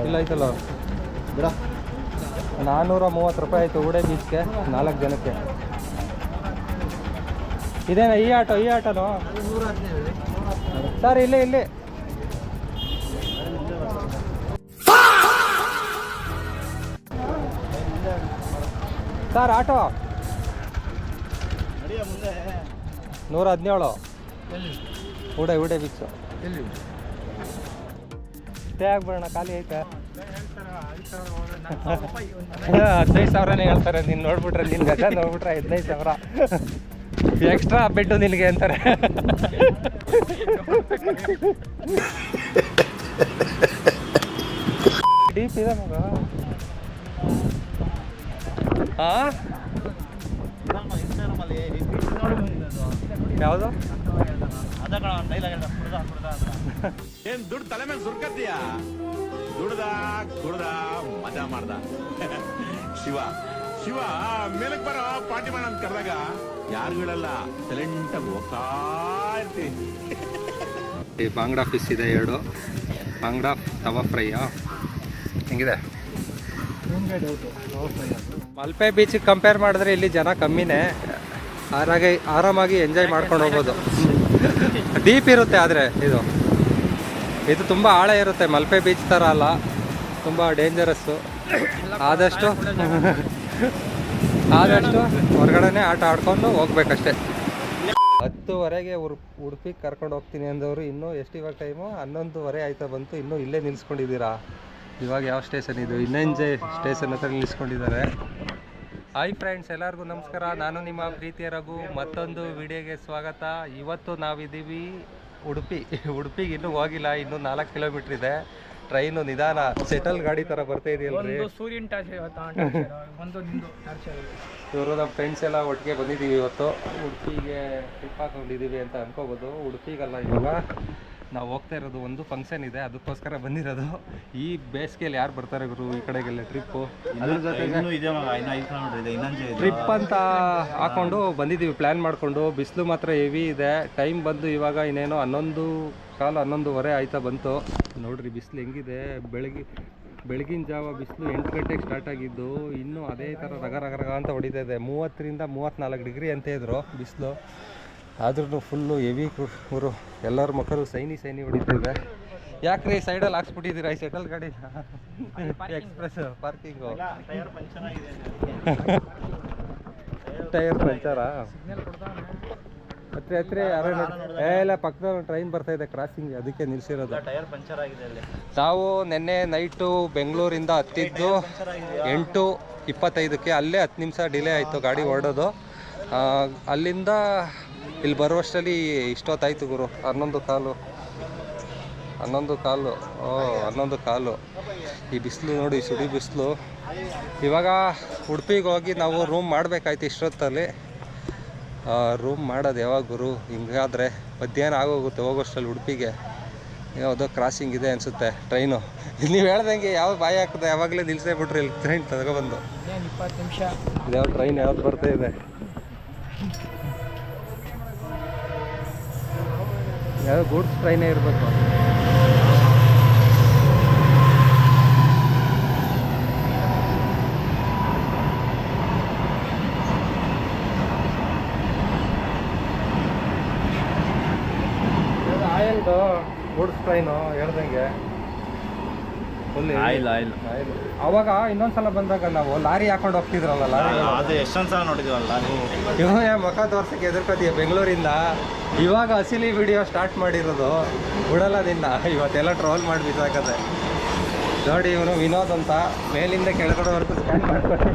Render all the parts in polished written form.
ಇಲ್ಲ ಐತಲ್ಲ ಬಿಡ 430 ರೂಪಾಯಿ ಆಯಿತು ಉಡೆ ಬೀಚ್ಗೆ 4 ಜನಕ್ಕೆ. ಇದೇನಾ ಈ ಆಟೋನೋ ಸರ್? ಇಲ್ಲಿ ಸರ್ ಆಟೋ 117 ಉಡೆ ಬೀಚು. ಸ್ಟೇ ಆಗ್ಬಿಡೋಣ, ಖಾಲಿ ಐತೆ. 15,000ನೇ ಹೇಳ್ತಾರೆ. ನೀನು ನೋಡ್ಬಿಟ್ರೆ, ನಿನ್ನ ಗಜ ನೋಡ್ಬಿಟ್ರೆ 15,000 ಎಕ್ಸ್ಟ್ರಾ ಬೆಡ್ಡು ನಿನಗೆ ಅಂತಾರೆ. ಡೀಪ್ ಇದೆ ಮಗ. ಹಾಂ ಯಾವುದು ಏನ್ ದುಡ್ಡು ತಲೆ ಮೇಲೆ ಸುರ್ಕತ್ತೀಯ? ದುಡ್ದ ಮಜಾ ಮಾಡ್ದ. ಶಿವ ಮೇಲಕ್ ಬರೋ ಪಾರ್ಟಿ ಮಾಡ ಅಂತ ಕರೆದಾಗ ಯಾರುಗಳೆಲ್ಲ ಸೈಲೆಂಟಾಗಿ ಹೋಗ್ತಾ ಇರ್ತೀನಿ. ಬಾಂಗ್ಡಾ ಫಿಶ್ ಇದೆ 2 ಬಾಂಗ್ಡಾ ತವಾ ಫ್ರೈಯಾ ಹೆಂಗಿದೆ? ಮಲ್ಪೆ ಬೀಚಿಗೆ ಕಂಪೇರ್ ಮಾಡಿದ್ರೆ ಇಲ್ಲಿ ಜನ ಕಮ್ಮಿನೇ. ಆರಾಮಾಗಿ ಎಂಜಾಯ್ ಮಾಡ್ಕೊಂಡು ಹೋಗ್ಬೋದು. ಡೀಪ್ ಇರುತ್ತೆ, ಆದರೆ ಇದು ತುಂಬ ಆಳ ಇರುತ್ತೆ. ಮಲ್ಪೆ ಬೀಚ್ ಥರ ಅಲ್ಲ, ತುಂಬ ಡೇಂಜರಸ್ಸು. ಆದಷ್ಟು ಹೊರಗಡೆನೇ ಆಟ ಆಡ್ಕೊಂಡು ಹೋಗ್ಬೇಕಷ್ಟೆ. 10:30ಗೆ ಉಡುಪಿಗೆ ಕರ್ಕೊಂಡು ಹೋಗ್ತೀನಿ ಅಂದವರು ಇನ್ನೂ ಎಷ್ಟು ಇವಾಗ ಟೈಮು 11:30 ಆಯ್ತಾ ಬಂತು. ಇನ್ನೂ ಇಲ್ಲೇ ನಿಲ್ಲಿಸ್ಕೊಂಡಿದ್ದೀರಾ? ಇವಾಗ ಯಾವ ಸ್ಟೇಷನ್ ಇದು? ಇನ್ನೆಂಜೆ ಸ್ಟೇಷನ್ ಹತ್ರ ನಿಲ್ಲಿಸ್ಕೊಂಡಿದ್ದಾರೆ. ಹಾಯ್ ಫ್ರೆಂಡ್ಸ್, ಎಲ್ಲರಿಗೂ ನಮಸ್ಕಾರ. ನಾನು ನಿಮ್ಮ ಪ್ರೀತಿಯ ರಘು. ಮತ್ತೊಂದು ವಿಡಿಯೋಗೆ ಸ್ವಾಗತ. ಇವತ್ತು ನಾವಿದ್ದೀವಿ ಉಡುಪಿಗೆ ಇನ್ನೂ ಹೋಗಿಲ್ಲ. ಇನ್ನೂ 4 ಕಿಲೋಮೀಟ್ರ್ ಇದೆ. ಟ್ರೈನು ನಿಧಾನ ಸೆಟಲ್ ಗಾಡಿ ಥರ ಬರ್ತಾ ಇದೆಯಲ್ರಿ. ಇವರು ನಮ್ಮ ಫ್ರೆಂಡ್ಸ್ ಎಲ್ಲ ಒಟ್ಟಿಗೆ ಬಂದಿದ್ದೀವಿ ಇವತ್ತು. ಉಡುಪಿಗೆ ಟ್ರಿಪ್ ಹಾಕೊಂಡಿದ್ದೀವಿ ಅಂತ ಅನ್ಕೋಬೋದು. ಉಡುಪಿಗಲ್ಲ, ಇವಾಗ ನಾವು ಹೋಗ್ತಾ ಇರೋದು ಒಂದು ಫಂಕ್ಷನ್ ಇದೆ, ಅದಕ್ಕೋಸ್ಕರ ಬಂದಿರೋದು. ಈ ಬೇಸಿಗೆಯಲ್ಲಿ ಯಾರು ಬರ್ತಾರೆ ಗುರು ಈ ಕಡೆಗೆಲ್ಲ ಟ್ರಿಪ್ಪು? ಅದ್ರ ಜೊತೆಗೆ ಟ್ರಿಪ್ ಅಂತ ಹಾಕೊಂಡು ಬಂದಿದ್ದೀವಿ, ಪ್ಲ್ಯಾನ್ ಮಾಡಿಕೊಂಡು. ಬಿಸಿಲು ಮಾತ್ರ ಹೆವಿ ಇದೆ. ಟೈಮ್ ಬಂದು ಇವಾಗ ಇನ್ನೇನೋ 11:15 ಆಯ್ತಾ ಬಂತು. ನೋಡ್ರಿ ಬಿಸಿಲು ಹೆಂಗಿದೆ. ಬೆಳಗಿನ ಜಾವ ಬಿಸಿಲು 8 ಗಂಟೆಗೆ ಸ್ಟಾರ್ಟ್ ಆಗಿದ್ದು ಇನ್ನೂ ಅದೇ ಥರ ರಗ ಅಂತ ಹೊಡಿತಾ ಇದೆ. 30ರಿಂದ 34 ಡಿಗ್ರಿ ಅಂತ ಇದ್ರು ಬಿಸಿಲು. ಆದ್ರೂ ಫುಲ್ಲು ಹೆವಿ ಊರು. ಎಲ್ಲರ ಮಕ್ಕಳು ಸೈನಿ ಹೊಡಿತಿದೆ. ಯಾಕ್ರಿ ಸೈಡಲ್ಲಿ ಹಾಕ್ಸ್ಬಿಟ್ಟಿದ್ದೀರಾ ಈ ಸೆಟಲ್ ಗಾಡಿ? Express parking. ಟೈರ್ ಪಂಚರಾ? ಹತ್ರ ಯಾರೋ ಎಲ್ಲ ಪಕ್ಕದ ಟ್ರೈನ್ ಬರ್ತಾ ಇದೆ ಕ್ರಾಸಿಂಗ್, ಅದಕ್ಕೆ ನಿಲ್ಸಿರೋದು. ಟೈರ್ ಪಂಚರ್ ಆಗಿದೆ. ನಾವು ನಿನ್ನೆ ನೈಟು ಬೆಂಗಳೂರಿಂದ ಹತ್ತಿದ್ದು 8:25ಕ್ಕೆ. ಅಲ್ಲೇ 10 ನಿಮಿಷ ಡಿಲೇ ಆಯಿತು ಗಾಡಿ ಹೊರಡೋದು. ಅಲ್ಲಿಂದ ಇಲ್ಲಿ ಬರುವಷ್ಟರಲ್ಲಿ ಇಷ್ಟೊತ್ತಾಯ್ತು ಗುರು. 11:15 ಈ ಬಿಸಿಲು ನೋಡಿ, ಸುಡಿ ಬಿಸಿಲು. ಇವಾಗ ಉಡುಪಿಗೆ ಹೋಗಿ ನಾವು ರೂಮ್ ಮಾಡಬೇಕಾಯ್ತು ಇಷ್ಟೊತ್ತಲ್ಲಿ. ರೂಮ್ ಮಾಡೋದು ಯಾವಾಗ ಗುರು? ಹಿಂಗಾದರೆ ಮಧ್ಯಾಹ್ನ ಆಗೋಗುತ್ತೆ ಹೋಗೋಷ್ಟರಲ್ಲಿ ಉಡುಪಿಗೆ. ಯಾವುದೋ ಕ್ರಾಸಿಂಗ್ ಇದೆ ಅನಿಸುತ್ತೆ ಟ್ರೈನು. ನೀವು ಹೇಳ್ದಂಗೆ ಯಾವ ಬಾಯಿ ಹಾಕಿದೆ ಯಾವಾಗಲೇ ನಿಲ್ಸೇ ಬಿಟ್ರಿ ಇಲ್ಲಿ ಟ್ರೈನ್ ತಗೊಬಂದು. 20 ನಿಮಿಷ ಯಾವ ಟ್ರೈನ್ ಯಾವ್ದು ಬರ್ತಾ ಇದೆ? ಯಾವ ಗೂಡ್ಸ್ ಟ್ರೈನೇ ಇರಬೇಕು. ಆಯಿಲ್ದು ಗೂಡ್ಸ್ ಟ್ರೈನು ಹೇಳ್ದಂಗೆ ಆಯಿಲ್. ಅವಾಗ ಇನ್ನೊಂದ್ಸಲ ಬಂದಾಗ ನಾವು ಲಾರಿ ಹಾಕೊಂಡು ಹೋಗ್ತಿದ್ರಲ್ಲ, ಲಾರಿ ಎಷ್ಟೊಂದು ಸಲ ನೋಡಿದ್ವಲ್ಲ. ಇವನೇ ಮುಖ ತೋರ್ಸಕ್ಕೆ ಎದುರ್ಕೋತೀಯ ಬೆಂಗಳೂರಿಂದ. ಇವಾಗ ಅಸಿಲಿ ವಿಡಿಯೋ ಸ್ಟಾರ್ಟ್ ಮಾಡಿರೋದು. ಬಿಡಲ್ಲ ನಿನ್ನ ಇವತ್ತೆಲ್ಲ ಟ್ರೋಲ್ ಮಾಡಿ ಬಿಸಾಕತ್ತೆ. ನೋಡಿ ಇವನು ವಿನೋದ್ ಅಂತ ಮೇಲಿಂದ ಕೆಳಗಡೆವರೆಗೂ ಸ್ಕ್ಯಾನ್ ಮಾಡ್ತಾರೆ.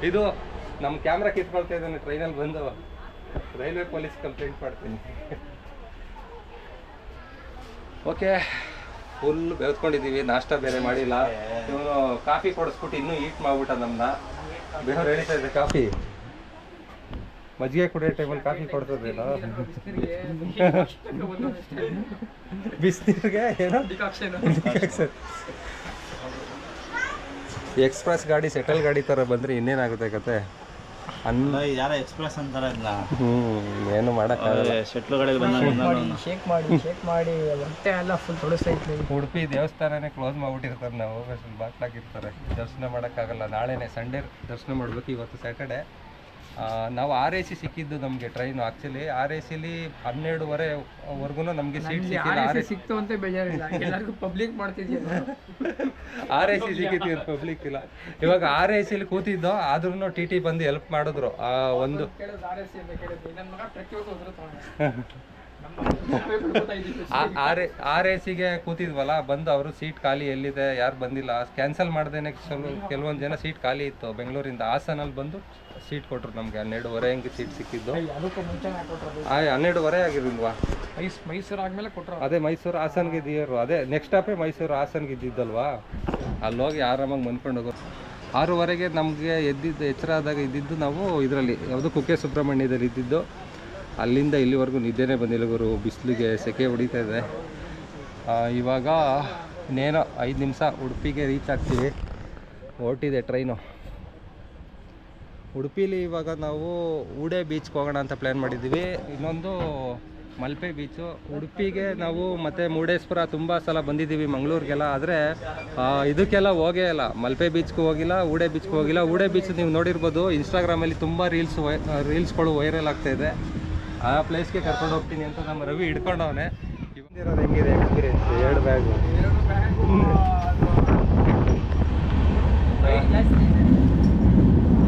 ಇದು ನಮ್ಮ ಕ್ಯಾಮ್ರಾ ಕಿತ್ಕೊಳ್ತಾ ಇದ್ದಾನೆ ಟ್ರೈನಲ್ಲಿ ಬಂದು. ರೈಲ್ವೆ ಪೊಲೀಸ್ ಕಂಪ್ಲೇಂಟ್ ಮಾಡ್ತೀನಿ. ಓಕೆ, ಫುಲ್ ಬೆಳೆದ್ಕೊಂಡಿದ್ದೀವಿ. ನಾಷ್ಟ ಬೇರೆ ಮಾಡಿಲ್ಲ. ಇವನು ಕಾಫಿ ಕೊಡಿಸ್ಬಿಟ್ಟು ಇನ್ನೂ ಈಟ್ ಮಾಡ್ಬಿಟ್ಟ ನಮ್ಮನ್ನ. ಬೇರೆ ಹೇಳ್ತಾ ಇದೆ ಕಾಫಿ. ಮಜ್ಜಿಗೆ ಕುಡಿಯೋ ಟೈಮಲ್ಲಿ ಕಾಫಿ ಕೊಡ್ತದೇನೋ. ಬಿಸಿನೀರಿಗೆ ಏನೋ ಎಕ್ಸ್ಪ್ರೆಸ್ ಗಾಡಿ ಸೆಟಲ್ ಗಾಡಿ ಥರ ಬಂದರೆ ಇನ್ನೇನಾಗುತ್ತೆ ಕತೆ. ಯಾರ ಎಕ್ಸ್ಪ್ರೆಸ್ ಅಂತಾರೆ ಅದನ್ನ. ಏನು ಮಾಡೋಕ್ಕಾಗಲ್ಲ. ಶೆಟ್ಲುಗಳಿಗೆ ಬಂದಾಗ ಶೇಕ್ ಮಾಡಿ ಹೊಟ್ಟೆ ಎಲ್ಲ ಫುಲ್ ತೊಡಸ್ತೈತೆ. ಉಡುಪಿ ದೇವಸ್ಥಾನನೇ ಕ್ಲೋಸ್ ಮಾಡ್ಬಿಟ್ಟಿರ್ತಾರೆ, ನಾವು ಬಾಕ್ಲಾಗಿರ್ತಾರೆ, ದರ್ಶನ ಮಾಡೋಕ್ಕಾಗಲ್ಲ. ನಾಳೆನೇ ಸಂಡೇ ದರ್ಶನ ಮಾಡಬೇಕು, ಇವತ್ತು ಸ್ಯಾಟರ್ಡೆ. ನಾವು RAC ಸಿಕ್ಕಿದ್ದು ನಮಗೆ ಟ್ರೈನು. ಆ್ಯಕ್ಚುಲಿ RACಲಿ 12:30ವರೆಗೂ ನಮಗೆ ಸೀಟ್ ಸಿಕ್ಕಿಲ್ಲ. ಸಿಕ್ತು ಅಂತ ಬೇಜಾರಿಲ್ಲ, ಎಲ್ಲರಿಗೂ ಪಬ್ಲಿಕ್ ಮಾಡ್ತಿದ್ದೀವಿ. RAC ಸಿಕ್ಕಿದ್ದೀವಿ, ಪಬ್ಲಿಕ್ ಇಲ್ಲ. ಇವಾಗ RACಲಿ ಕೂತಿದ್ದೋ, ಆದ್ರೂ TT ಬಂದು ಹೆಲ್ಪ್ ಮಾಡಿದ್ರು. ಒಂದು RACಗೆ ಕೂತಿದ್ವಲ್ಲ, ಬಂದು ಅವರು ಸೀಟ್ ಖಾಲಿ ಎಲ್ಲಿದೆ, ಯಾರು ಬಂದಿಲ್ಲ, ಕ್ಯಾನ್ಸಲ್ ಮಾಡ್ದೇನೆ ಕೆಲವೊಂದು ಜನ ಸೀಟ್ ಖಾಲಿ ಇತ್ತು. ಬೆಂಗಳೂರಿಂದ ಹಾಸನಲ್ಲಿ ಬಂದು ಸೀಟ್ ಕೊಟ್ಟರು ನಮಗೆ. 12:30 ಹಂಗೆ ಸೀಟ್ ಸಿಕ್ಕಿದ್ದು. 12:30 ಆಗಿರಲ್ವಾ? ಮೈಸೂರು ಆದ್ಮೇಲೆ ಕೊಟ್ಟರು. ಅದೇ ಮೈಸೂರು ಹಾಸನ್ಗೆ ಇದೆಯರು, ಅದೇ ನೆಕ್ಸ್ಟ್ ಸ್ಟಾಪೇ ಮೈಸೂರು ಹಾಸನ್ಗೆ ಇದ್ದಿದ್ದಲ್ವಾ. ಅಲ್ಲೋಗಿ ಆರಾಮಾಗಿ ಮಂದ್ಕೊಂಡು ಹೋಗೋದು. 6:30ಗೆ ನಮಗೆ ಎಚ್ಚರ ಆದಾಗ ಇದ್ದಿದ್ದು ನಾವು ಇದರಲ್ಲಿ ಯಾವುದೋ ಕುಕ್ಕೆ ಸುಬ್ರಹ್ಮಣ್ಯದಲ್ಲಿ ಇದ್ದಿದ್ದು. ಅಲ್ಲಿಂದ ಇಲ್ಲಿವರೆಗೂ ನಿದ್ದೆನೇ ಬಂದಿಲ್ಲ ಗುರು, ಬಿಸಿಲಿಗೆ ಸೆಕೆ ಹೊಡಿತಾ ಇದೆ. ಇವಾಗ ಇನ್ನೇನೋ 5 ನಿಮಿಷ ಉಡುಪಿಗೆ ರೀಚ್ ಆಗ್ತೀವಿ. ಹೊರಟಿದೆ ಟ್ರೈನು. ಉಡುಪಿಲಿ ಇವಾಗ ನಾವು ಊಡೆ ಬೀಚ್ಗೆ ಹೋಗೋಣ ಅಂತ ಪ್ಲ್ಯಾನ್ ಮಾಡಿದ್ದೀವಿ. ಇನ್ನೊಂದು ಮಲ್ಪೆ ಬೀಚು. ಉಡುಪಿಗೆ ನಾವು ಮತ್ತು ಮುರುಡೇಶ್ವರ ತುಂಬ ಸಲ ಬಂದಿದ್ದೀವಿ, ಮಂಗಳೂರಿಗೆಲ್ಲ. ಆದರೆ ಇದಕ್ಕೆಲ್ಲ ಹೋಗೇ ಇಲ್ಲ. ಮಲ್ಪೆ ಬೀಚ್ಗೂ ಹೋಗಿಲ್ಲ, ಊಡೆ ಬೀಚ್ಗೂ ಹೋಗಿಲ್ಲ. ಊಡೆ ಬೀಚ್ ನೀವು ನೋಡಿರ್ಬೋದು, ಇನ್ಸ್ಟಾಗ್ರಾಮಲ್ಲಿ ತುಂಬ ರೀಲ್ಸ್ಗಳು ವೈರಲ್ ಆಗ್ತಾಯಿದೆ. ಆ ಪ್ಲೇಸ್ಗೆ ಕರ್ಕೊಂಡು ಹೋಗ್ತೀನಿ ಅಂತ ನಮ್ಮ ರವಿ ಹಿಡ್ಕೊಂಡವನೆ. ಇರೋದು ಹೆಂಗಿದೆ ಎಕ್ಸ್ಪೀರಿಯನ್ಸ್? 2 ಬ್ಯಾಗು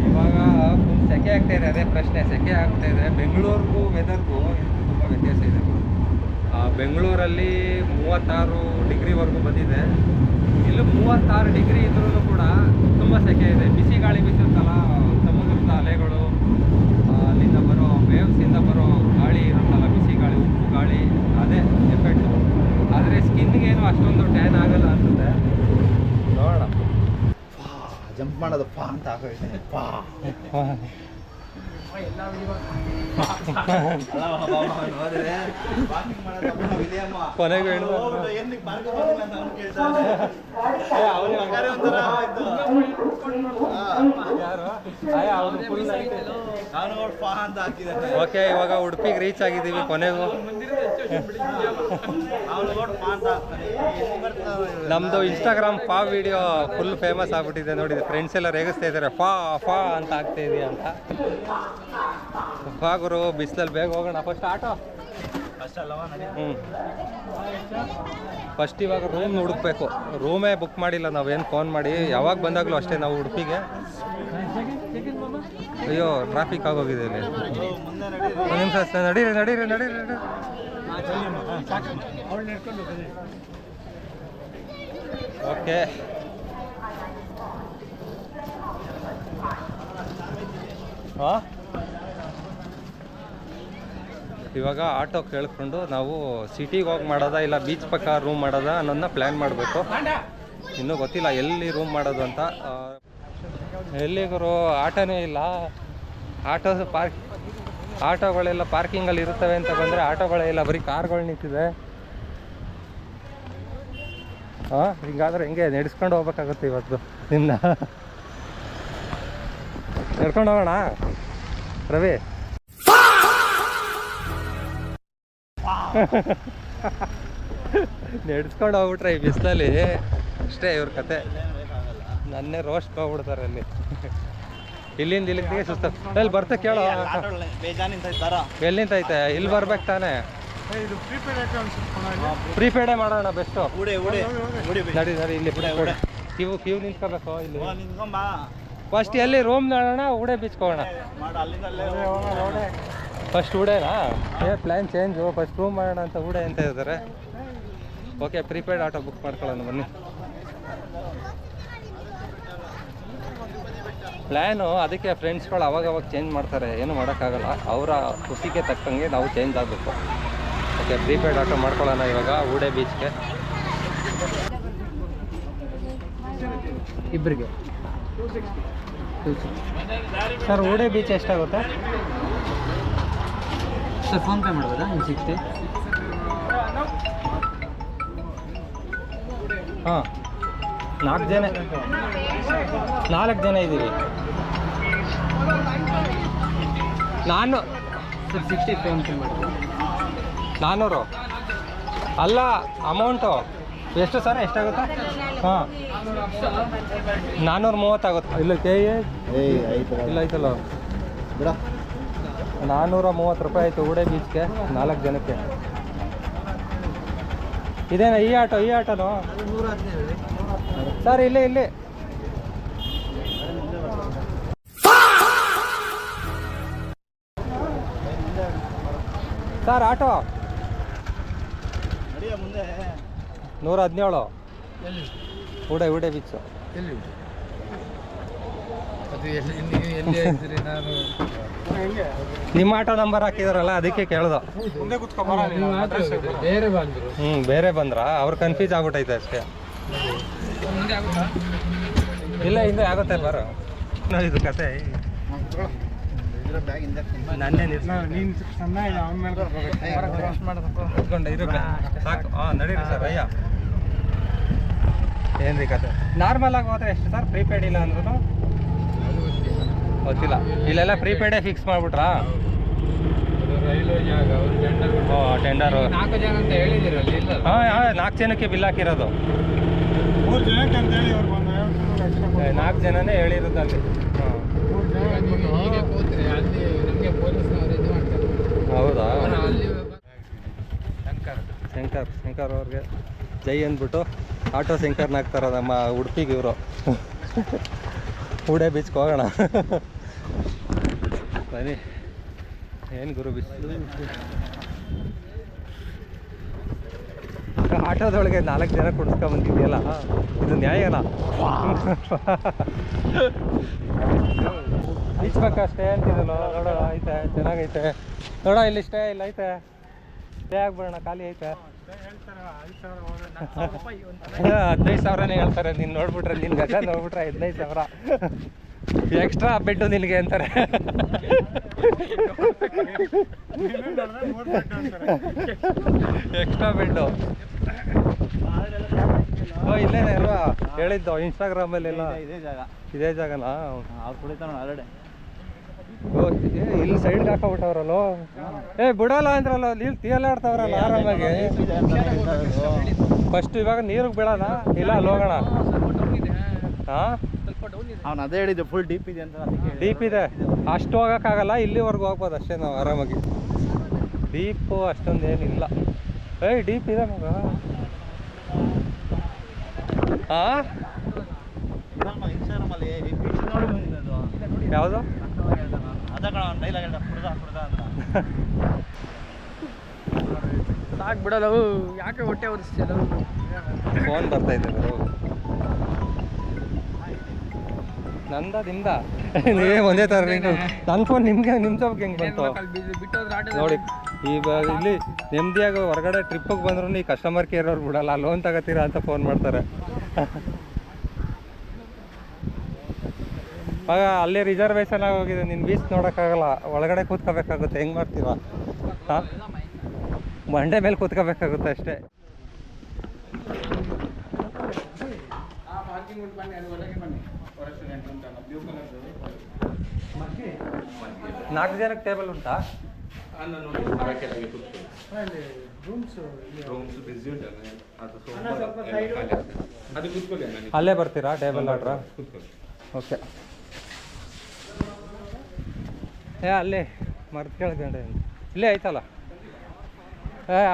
ಇವಾಗ ಫುಲ್ ಸೆಕೆ ಆಗ್ತಾಯಿದೆ. ಅದೇ ಪ್ರಶ್ನೆ, ಸೆಕೆ ಆಗ್ತಾಯಿದೆ. ಬೆಂಗಳೂರಿಗೂ ವೆದರ್ಗೂ ಇದಕ್ಕೂ ತುಂಬ ವ್ಯತ್ಯಾಸ ಇದೆ. ಬೆಂಗಳೂರಲ್ಲಿ 36 ಡಿಗ್ರಿವರೆಗೂ ಬಂದಿದೆ. ಇಲ್ಲಿ 36 ಡಿಗ್ರಿ ಇದ್ರೂ ಕೂಡ ತುಂಬ ಸೆಕೆ ಇದೆ. ಬಿಸಿ ಗಾಳಿ ಬೀಸುತ್ತಲ್ಲ, ಸಮುದ್ರದ ಅಲೆಗಳು, ಅಲ್ಲಿಂದ ಬರೋ ವೇವ್ಸಿಂದ ಬರೋ ಗಾಳಿ ಇರುತ್ತಲ್ಲ, ಬಿಸಿ ಗಾಳಿ, ಉಪ್ಪು ಗಾಳಿ, ಅದೇ ಎಫೆಕ್ಟು. ಆದರೆ ಸ್ಕಿನ್ಗೇನು ಅಷ್ಟೊಂದು ಟ್ಯಾನ್ ಆಗಲ್ಲ ಅನ್ಸುತ್ತೆ. ನೋಡೋಣ. ಜಂಪ್ ಮಾಡೋದು ಪಾ ಅಂತ ಆಗೋಯ್ತು. ಕೊನೆಗೂ ಓಕೆ, ಇವಾಗ ಉಡುಪಿಗೆ ರೀಚ್ ಆಗಿದ್ದೀವಿ ಕೊನೆಗೂ. ನಮ್ಮದು ಇನ್ಸ್ಟಾಗ್ರಾಮ್ ಫಾ ವಿಡಿಯೋ ಫುಲ್ ಫೇಮಸ್ ಆಗ್ಬಿಟ್ಟಿದೆ ನೋಡಿ. ಫ್ರೆಂಡ್ಸ್ ಎಲ್ಲ ರೇಗಿಸ್ತಾ ಇದ್ದಾರೆ, ಫಾ ಅಂತ ಆಗ್ತಾ ಇದೆಯಾ ಅಂತ. ಗುರು ಬಿಸಿಲಲ್ಲಿ ಬೇಗ ಹೋಗೋಣ. ಫಸ್ಟ್ ಆಟೋ ಫಸ್ಟ್ ಇವಾಗ ರೂಮ್ ಹುಡುಕ್ಬೇಕು. ರೂಮೇ ಬುಕ್ ಮಾಡಿಲ್ಲ ನಾವೇನು ಫೋನ್ ಮಾಡಿ. ಯಾವಾಗ ಬಂದಾಗಲೂ ಅಷ್ಟೇ ನಾವು ಉಡುಪಿಗೆ. ಅಯ್ಯೋ ಟ್ರಾಫಿಕ್ ಆಗೋಗಿದೆ ಇಲ್ಲಿ. ಒಂದು ನಿಮಿಷ ಅಷ್ಟೇ. ನಡೀರಿ. ಓಕೆ, ಹಾಂ ಇವಾಗ ಆಟೋ ಕೇಳ್ಕೊಂಡು ನಾವು ಸಿಟಿಗೆ ಹೋಗಿ ಮಾಡೋದಾ ಇಲ್ಲ ಬೀಚ್ ಪಕ್ಕ ರೂಮ್ ಮಾಡೋದಾ ಅನ್ನೋದನ್ನ ಪ್ಲ್ಯಾನ್ ಮಾಡಬೇಕು. ಇನ್ನೂ ಗೊತ್ತಿಲ್ಲ ಎಲ್ಲಿ ರೂಮ್ ಮಾಡೋದು ಅಂತ. ಎಲ್ಲಿಗೂ ಆಟೋನೇ ಇಲ್ಲ. ಆಟೋಗಳೆಲ್ಲ ಪಾರ್ಕಿಂಗಲ್ಲಿ ಇರುತ್ತವೆ ಅಂತ ಬಂದರೆ ಆಟೋಗಳೇ ಇಲ್ಲ, ಬರೀ ಕಾರ್ಗಳು ನಿಂತಿದೆ. ಹಿಂಗಾದ್ರೆ ಹೆಂಗೆ ನಡೆಸ್ಕೊಂಡು ಹೋಗ್ಬೇಕಾಗುತ್ತೆ ಇವತ್ತು ನಿನ್ನ. ನಡ್ಕೊಂಡು ಹೋಗೋಣ ರವಿ. ನಡೆಸ್ಕೊಂಡು ಹೋಗ್ಬಿಟ್ರೆ ಈ ಬಿಸಿಲಲ್ಲಿ ಅಷ್ಟೇ ಇವ್ರ ಕತೆ. ನನ್ನೇ ರೋಸ್ಟ್ ಹೋಗ್ಬಿಡ್ತಾರೆ ಅಲ್ಲಿ. ಇಲ್ಲಿಂದ ಇಲ್ಲಿಗೆ ಸುಸ್ತ. ಅಲ್ಲಿ ಬರ್ತಾ ಕೇಳೋ, ಎಲ್ಲಿ ನಿಂತೈತೆ? ಇಲ್ಲಿ ಬರ್ಬೇಕು ತಾನೇ. ಪ್ರೀಪೇಡೇ ಮಾಡೋಣ ಬೆಸ್ಟು. ನಡಿ ಇಲ್ಲಿ ಕ್ಯೂ ನಿಂತ್ಕೋಬೇಕು. ಇಲ್ಲಿ ಫಸ್ಟ್ ಎಲ್ಲಿ ರೂಮ್ ನೋಡೋಣ, ಊಡೆ ಬೀಚ್ಗೆ ಹೋಗೋಣ. ಫಸ್ಟ್ ಊಡೇನಾ? Plan change. ಫಸ್ಟ್ ರೂಮ್ ಮಾಡೋಣ ಅಂತ ಊಡೆ ಅಂತ ಇದ್ದಾರೆ. ಓಕೆ, ಪ್ರೀಪೇಯ್ಡ್ ಆಟೋ ಬುಕ್ ಮಾಡ್ಕೊಳ್ಳೋಣ ಬನ್ನಿ. ಪ್ಲ್ಯಾನು ಅದಕ್ಕೆ ಫ್ರೆಂಡ್ಸ್ಗಳು ಅವಾಗವಾಗ ಚೇಂಜ್ ಮಾಡ್ತಾರೆ, ಏನು ಮಾಡೋಕ್ಕಾಗಲ್ಲ. ಅವರ ಖುಷಿಗೆ ತಕ್ಕಂಗೆ ನಾವು ಚೇಂಜ್ ಆಗಬೇಕು. ಓಕೆ, ಪ್ರೀಪೇಯ್ಡ್ ಆಟೋ ಮಾಡ್ಕೊಳ್ಳೋಣ ಇವಾಗ ಊಡೆ ಬೀಚ್ಗೆ. ಇಬ್ಬರಿಗೆ ಸರ್ ಊಡೆ ಬೀಚ್ ಎಷ್ಟಾಗುತ್ತೆ ಸರ್? ಫೋನ್ಪೇ ಮಾಡ್ಬೋದಾ? ಇನ್ನು 60. ಹಾಂ, 4 ಜನ ಇದ್ದೀವಿ. ನಾನು 400 ಅಲ್ಲ ಅಮೌಂಟು ಎಷ್ಟು ಸರ್ ಎಷ್ಟಾಗುತ್ತೆ? ಹಾಂ 430 ಆಗುತ್ತೆ. ಇಲ್ಲ ಇಲ್ಲ ಐತಲ್ಲ ಬಿಡ 430 ರೂಪಾಯಿ ಆಯಿತು ಉಡೆ ಬೀಚ್ಗೆ 4 ಜನಕ್ಕೆ. ಇದೇನಾ ಈ ಆಟೋನೋ ಸರ್? ಇಲ್ಲಿ ಸರ್ ಆಟೋ ಮುಂದೆ 117 ಉಡೆ ಬೀಚು. ನಿಮ್ಮ ಆಟೋ ನಂಬರ್ ಹಾಕಿದಾರಲ್ಲ ಅದಕ್ಕೆ ಕೇಳ್ದು. ಬೇರೆ ಬಂದ್ರಾ? ಅವ್ರು ಕನ್ಫ್ಯೂಸ್ ಆಗ್ಬಿಟ್ಟೈತೆ ಅಷ್ಟೇ. ಇಲ್ಲ ಹಿಂದೆ ಆಗುತ್ತೆ ಬರೋ ಇದು ಕತೆ. ನನ್ನೇ ಸಾಕು. ಹಾಂ ನಡೀರಿ ಸರ್ ಅಯ್ಯ. ಏನ್ರಿ ಕತೆ? ನಾರ್ಮಲ್ ಆಗಿ ಹೋದ್ರೆ ಎಷ್ಟು ಸರ್? ಪ್ರೀಪೇಡ್ ಇಲ್ಲ ಅಂದ್ರೂ ಗೊತ್ತಿಲ್ಲ. ಇಲ್ಲೆಲ್ಲ ಪ್ರೀಪೇಡೇ ಫಿಕ್ಸ್ ಮಾಡ್ಬಿಟ್ರಾ? ಟೆಂಡರು 4 ಜನ ಅಂತ ಹೇಳಿದಿರಲ್ಲ. ಹಾಂ 4 ಜನಕ್ಕೆ ಬಿಲ್ ಹಾಕಿರೋದು. 4 ಜನನೇ ಹೇಳಿರೋದು ಅಲ್ಲಿ. ಹೌದಾ? ಶಂಕರ್ ಅವ್ರಿಗೆ ಜೈ ಅಂದ್ಬಿಟ್ಟು ಆಟೋ ಶಂಕರ್ನ ಹಾಕ್ತಾರ ನಮ್ಮ ಉಡುಪಿಗೆ ಇವರು. ಉಡೆ ಬೀಚ್ಗೆ ಹೋಗೋಣ ಬನ್ನಿ. ಏನು ಗುರು ಬಿಸಿಲು. ಆಟೋದೊಳಗೆ 4 ಜನ ಕುಡಿಸ್ಕೊಂಬಂದಿದೆಯಲ್ಲ, ಇದು ನ್ಯಾಯನಾ? ಬೀಚ್ ಪಕ್ಕ ಸ್ಟೇ ಅಂತಿದ್ದಲ್ಲ, ನೋಡೋ ಐತೆ, ಚೆನ್ನಾಗೈತೆ ನೋಡೋ. ಇಲ್ಲಿ ಸ್ಟೇ ಇಲ್ಲ ಐತೆ, ಸ್ಟೇ ಆಗ್ಬಿಡೋಣ. ಖಾಲಿ ಐತೆ. 15,000ನೇ ಹೇಳ್ತಾರೆ. ನೀನು ನೋಡ್ಬಿಟ್ರೆ, ನಿನ್ನ ಗಜ ನೋಡ್ಬಿಟ್ರೆ 15,000 ಎಕ್ಸ್ಟ್ರಾ ಬೆಡ್ಡು ನಿನಗೆ ಅಂತಾರೆ. Extra bed. ಇಲ್ಲೇನೆ ಅಲ್ವಾ ಹೇಳಿದ್ದು ಇನ್ಸ್ಟಾಗ್ರಾಮಲ್ಲೆಲ್ಲ? ಇದೇ ಜಾಗನಾ? ಅವ್ರು ಕುಡಿತಾನ ಆಲ್ರೆಡಿ. ಇಲ್ಲಿ ಸೈಡ್ಗೆ ಹಾಕೋಬಿಟ್ಟವ್ರಲ್ಲೋ. ಬಿಡಲ್ಲ ಅಂದ್ರಲ್ಲ, ನೀರು ತೀಲಾಡ್ತಾವ್ರಲ್ಲ ಆರಾಮಾಗಿ. ಫಸ್ಟ್ ಇವಾಗ ನೀರಿಗೆ ಬೀಳೋಣ, ಇಲ್ಲ ಅಲ್ಲಿ ಹೋಗೋಣ. ಹಾಂ ಅವ್ನು ಅದೇ ಹೇಳಿದ್ದು, ಫುಲ್ ಡೀಪ್ ಇದೆ ಅಂತ. ಡೀಪ್ ಇದೆ, ಅಷ್ಟು ಹೋಗೋಕ್ಕಾಗಲ್ಲ. ಇಲ್ಲಿವರೆಗೂ ಹೋಗ್ಬೋದು ಅಷ್ಟೇ ನಾವು ಆರಾಮಾಗಿ. ಡೀಪು ಅಷ್ಟೊಂದು ಏನಿಲ್ಲ. ಡೀಪ್ ಇದೆ ಮಗ. ಹಾಂ ಯಾವುದು? ಸಾಕು ಬಿಡಲ್ಲ. ಯಾಕೆ ಹೊಟ್ಟೆ ಉರಿಸ್ತಿಲ್ಲ? ಫೋನ್ ಬರ್ತೈತೆ ನಂದ ನಿಮ್ದ? ನೀವೇ ಒಂದೇ ಥರ. ನನ್ನ ಫೋನ್ ನಿಮ್ಗೆ ಹೆಂಗೆ ಬಂತು ನೋಡಿ. ಇವಾಗ ಇಲ್ಲಿ ನೆಮ್ಮದಿಯಾಗಿ ಹೊರಗಡೆ ಟ್ರಿಪ್ಪಿಗೆ ಬಂದ್ರು ಈ ಕಸ್ಟಮರ್ ಕೇರ್ ಅವ್ರು ಬಿಡಲ್ಲ. ಲೋನ್ ತಗೋತೀರಾ ಅಂತ ಫೋನ್ ಮಾಡ್ತಾರೆ. ಆಗ ಅಲ್ಲಿ ರಿಸರ್ವೇಷನ್ ಆಗೋಗಿದೆ. ನಿನ್ನ ಬೀಚ್ ನೋಡೋಕ್ಕಾಗಲ್ಲ, ಒಳಗಡೆ ಕೂತ್ಕೋಬೇಕಾಗುತ್ತೆ. ಹೆಂಗೆ ಮಾಡ್ತೀವ? ಹಾಂ ಮಂಡೆ ಮೇಲೆ ಕೂತ್ಕೋಬೇಕಾಗುತ್ತೆ ಅಷ್ಟೇ. 4 ಜನಕ್ಕೆ ಟೇಬಲ್ ಉಂಟಾ? ಅಲ್ಲೇ ಬರ್ತೀರಾ ಟೇಬಲ್ ಆರ್ಡ್ರಾ? ಓಕೆ. ಅಲ್ಲೇ ಮರ್ತು ಕೇಳ್ಕೊಂಡೆ. ಇಲ್ಲೇ ಆಯ್ತಲ್ಲ.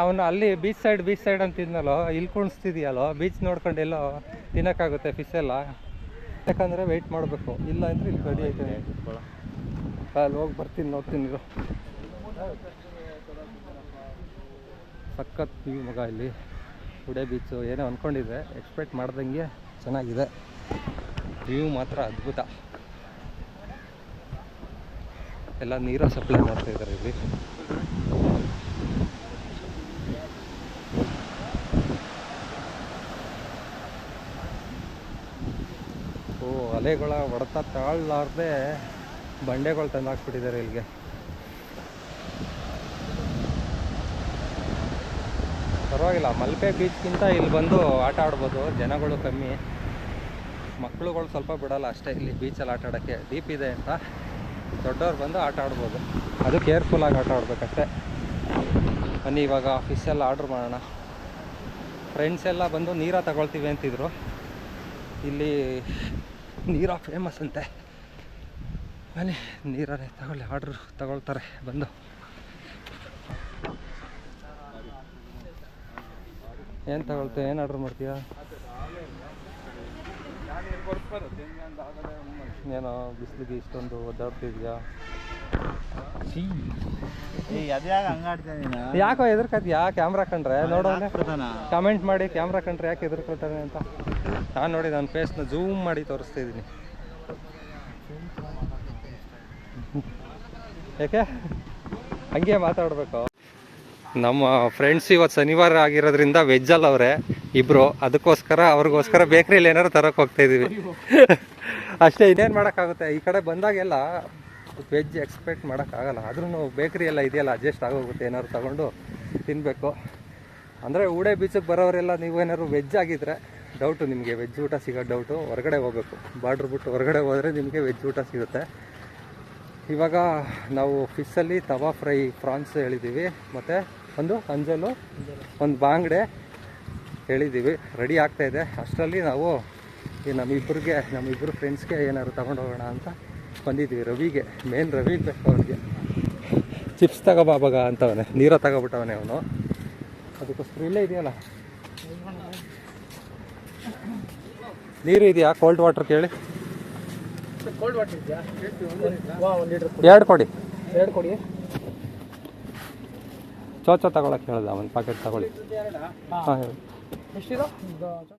ಅವನು ಅಲ್ಲಿ ಬೀಚ್ ಸೈಡ್ ಅಂತಿದ್ನಲ್ಲೋ, ಇಲ್ಲಿ ಕುಣಿಸ್ತಿದ್ಯಲ್ಲೋ. ಬೀಚ್ ನೋಡ್ಕೊಂಡು ಎಲ್ಲೋ ತಿನ್ನೋಕ್ಕಾಗುತ್ತೆ ಫಿಶ್ ಎಲ್ಲ. ಯಾಕಂದರೆ ವೆಯ್ಟ್ ಮಾಡಬೇಕು. ಇಲ್ಲ ಅಂದರೆ ಇಲ್ಲಿ ರೆಡಿ ಆಯ್ತಾನೆ. ಅಲ್ಲಿ ಹೋಗಿ ಬರ್ತೀನಿ, ನೋಡ್ತೀನಿ. ಇದು ಸಖತ್ ವ್ಯೂ ಮಗ ಇಲ್ಲಿ ಉಡೆ ಬೀಚು. ಏನೋ ಅಂದ್ಕೊಂಡಿದ್ದೆ, ಎಕ್ಸ್ಪೆಕ್ಟ್ ಮಾಡ್ದಂಗೆ ಚೆನ್ನಾಗಿದೆ. ವ್ಯೂ ಮಾತ್ರ ಅದ್ಭುತ. ಎಲ್ಲ ನೀರು ಸಪ್ಲೈ ಮಾಡ್ತಾಯಿದ್ದಾರೆ ಇಲ್ಲಿ. ಅಲೆಗಳ ಹೊಡೆತ ತಾಳಲಾರ್ದೆ ಬಂಡೆಗಳು ತಂದು ಹಾಕ್ಬಿಟ್ಟಿದ್ದಾರೆ ಇಲ್ಲಿಗೆ. ಪರವಾಗಿಲ್ಲ, ಮಲ್ಪೆ ಬೀಚ್ಗಿಂತ ಇಲ್ಲಿ ಬಂದು ಆಟ ಆಡ್ಬೋದು. ಜನಗಳು ಕಮ್ಮಿ, ಮಕ್ಕಳುಗಳು ಸ್ವಲ್ಪ ಬಿಡಲ್ಲ ಅಷ್ಟೇ ಇಲ್ಲಿ ಬೀಚಲ್ಲಿ ಆಟ ಆಡೋಕ್ಕೆ. ಡೀಪ್ ಇದೆ ಅಂತ ದೊಡ್ಡವ್ರು ಬಂದು ಆಟ ಆಡ್ಬೋದು, ಅದು ಕೇರ್ಫುಲ್ಲಾಗಿ ಆಟ ಆಡ್ಬೇಕಷ್ಟೆ. ಬನ್ನಿ ಇವಾಗ ಫಿಶ್ ಎಲ್ಲ ಆರ್ಡ್ರ್ ಮಾಡೋಣ. ಫ್ರೆಂಡ್ಸ್ ಎಲ್ಲ ಬಂದು ನೀರ ತಗೊಳ್ತೀವಿ ಅಂತಿದ್ರು. ಇಲ್ಲಿ ನೀರ ಫೇಮಸ್ ಅಂತೆ. ಬನ್ನಿ ನೀರೇ ತಗೊಳ್ಳಿ, ಆರ್ಡ್ರ್ ತಗೊಳ್ತಾರೆ ಬಂದು. ಏನು ತಗೊಳ್ತೀವಿ, ಏನು ಆರ್ಡ್ರ್ ಮಾಡ್ತೀಯಾ? ಏನೋ ಬಿಸಿಲಿಗೆ ಇಷ್ಟೊಂದು ಒದ್ದಾಡ್ತಿದ್ಯಾ? ಅದ್ಯಾಗ ಹಂಗಾಡ್ತಾ ನೀನು? ಯಾಕೋ ಎದುರ್ಕತ್ಯಾ? ಕ್ಯಾಮ್ರಾ ಕಂಡ್ರೆ ನೋಡೋಣ, ಕಮೆಂಟ್ ಮಾಡಿ ಕ್ಯಾಮ್ರಾ ಕಂಡ್ರೆ ಯಾಕೆ ಎದುರ್ಕೊಳ್ತಾನೆ ಅಂತ. ನಾನು ನೋಡಿ ನನ್ನ ಫೇಸ್ನ ಝೂಮ್ ಮಾಡಿ ತೋರಿಸ್ತಾ ಇದ್ದೀನಿ. ಯಾಕೆ ಹಂಗೆ ಮಾತಾಡಬೇಕು? ನಮ್ಮ ಫ್ರೆಂಡ್ಸ್ ಇವತ್ತು ಶನಿವಾರ ಆಗಿರೋದ್ರಿಂದ ವೆಜ್ಜಲ್ಲಿ ಅವರೇ ಇಬ್ಬರು, ಅದಕ್ಕೋಸ್ಕರ ಅವ್ರಿಗೋಸ್ಕರ ಬೇಕ್ರಿಯಲ್ಲಿ ಏನಾದ್ರು ತರೋಕೆ ಹೋಗ್ತಾಯಿದ್ದೀವಿ ಅಷ್ಟೇ. ಇನ್ನೇನು ಮಾಡೋಕ್ಕಾಗುತ್ತೆ, ಈ ಕಡೆ ಬಂದಾಗೆಲ್ಲ ವೆಜ್ ಎಕ್ಸ್ಪೆಕ್ಟ್ ಮಾಡೋಕ್ಕಾಗಲ್ಲ. ಆದ್ರೂ ಬೇಕ್ರಿ ಎಲ್ಲ ಇದೆಯಲ್ಲ, ಅಡ್ಜಸ್ಟ್ ಆಗೋಗುತ್ತೆ, ಏನಾದ್ರು ತಗೊಂಡು ತಿನ್ನಬೇಕು. ಅಂದರೆ ಊಡೆ ಬೀಚಕ್ಕೆ ಬರೋರೆಲ್ಲ ನೀವು ಏನಾದ್ರು ವೆಜ್ ಆಗಿದ್ದರೆ ಡೌಟು, ನಿಮಗೆ ವೆಜ್ ಊಟ ಸಿಗೋ ಡೌಟು, ಹೊರಗಡೆ ಹೋಗಬೇಕು. ಬಾರ್ಡ್ರ್ ಬಿಟ್ಟು ಹೊರಗಡೆ ಹೋದರೆ ನಿಮಗೆ ವೆಜ್ ಊಟ ಸಿಗುತ್ತೆ. ಇವಾಗ ನಾವು ಫಿಶಲ್ಲಿ ತವಾ ಫ್ರೈ ಫ್ರಾನ್ಸ್ ಹೇಳಿದ್ದೀವಿ, ಮತ್ತು ಒಂದು ಅಂಜಲು, ಒಂದು ಬಾಂಗ್ಡೆ ಹೇಳಿದ್ದೀವಿ. ರೆಡಿ ಆಗ್ತಾಯಿದೆ. ಅಷ್ಟರಲ್ಲಿ ನಾವು ಈ ನಮ್ಮಿಬ್ಬರು ಫ್ರೆಂಡ್ಸ್ಗೆ ಏನಾದ್ರು ತಗೊಂಡು ಹೋಗೋಣ ಅಂತ ಬಂದಿದ್ದೀವಿ. ರವಿಗೆ ರವಿಗೆ ಬೇಕು, ಅವ್ರಿಗೆ ಚಿಪ್ಸ್ ತಗೋಬಾಬಾಗ ಅಂತವನೇ, ನೀರ ತಗೋಬಿಟ್ಟವನೇ ಅವನು. ಅದಕ್ಕೋಸ್ಕರ ಇಲ್ಲೇ ಇದೆಯಲ್ಲ ನೀರು ಇದೆಯಾ? ಕೋಲ್ಡ್ ವಾಟರ್ ಕೇಳಿ. ಕೋಲ್ಡ್ ವಾಟರ್ ಇದೆಯಾ? 1 ಲೀಟರ್ ಎರಡು ಕೊಡಿ. 2 ಕೊಡಿ. ಚೋಚೋ ತಗೊಳಕ್ಕೆ ಹೇಳ್ದ, ಒಂದು ಪ್ಯಾಕೆಟ್ ತಗೊಳ್ಳಿ. ಹಾಂ ಹೇಳಿ. ಎಷ್ಟಿದೆ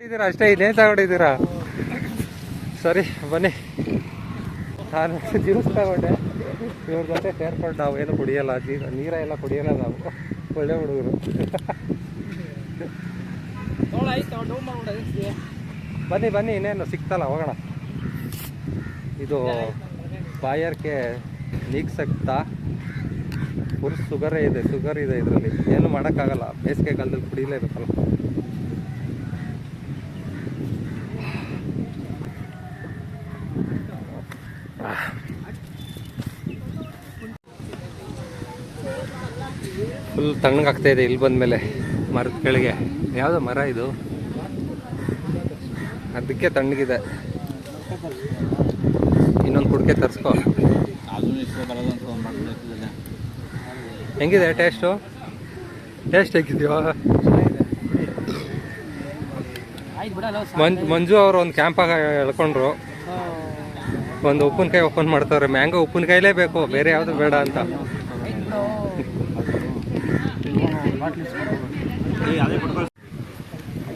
ಇದ್ದೀರಾ? ಅಷ್ಟೇ, ಇನ್ನೇನು ತಗೊಂಡಿದ್ದೀರಾ? ಸರಿ ಬನ್ನಿ. ನಾನು ಜ್ಯೂಸ್ ತಗೊಂಡೆ, ಇವ್ರ ಜೊತೆ ಸೇರ್ಕೊಂಡು ನಾವು ಏನು ಕುಡಿಯಲ್ಲ, ನೀರೆಲ್ಲ ಕುಡಿಯಲ್ಲ ನಾವು, ಒಳ್ಳೆ ಹುಡುಗರು. ಬನ್ನಿ ಬನ್ನಿ, ಇನ್ನೇನು ಸಿಕ್ತಲ್ಲ, ಹೋಗೋಣ. ಇದು ಬಾಯರ್ಗೆ ನೀಗ್ ಸಕ್ತಾ ಫುಲ್ ಶುಗರ್ ಇದೆ ಇದರಲ್ಲಿ, ಏನು ಮಾಡೋಕ್ಕಾಗಲ್ಲ. ಬೇಸಿಗೆ ಕಾಲದಲ್ಲಿ ಕುಡಿಲೇಬೇಕಲ್ಲ. ಫುಲ್ ತಣ್ಣಗಾಗ್ತಾ ಇದೆ ಇಲ್ಲಿ ಬಂದಮೇಲೆ. ಮರದ ಕೆಳಗೆ ಯಾವುದೋ ಮರ ಇದು, ಅದಕ್ಕೆ ತಣ್ಣಗಿದೆ. ಇನ್ನೊಂದು ಕುಡಿಕೆ ತರಿಸ್ಕೊ. ಹೆಂಗಿದೆ ಟೇಸ್ಟ್ ಹೇಗಿದೆಯೋ? ಮಂಜು ಅವರು ಒಂದು ಕ್ಯಾಂಪಾಗ ಎಳ್ಕೊಂಡ್ರು, ಒಂದು ಉಪ್ಪಿನಕಾಯಿ ಓಪನ್ ಮಾಡ್ತಾವ್ರೆ. ಮ್ಯಾಂಗೋ ಉಪ್ಪಿನಕಾಯಿಲೇ ಬೇಕು, ಬೇರೆ ಯಾವುದು ಬೇಡ ಅಂತ.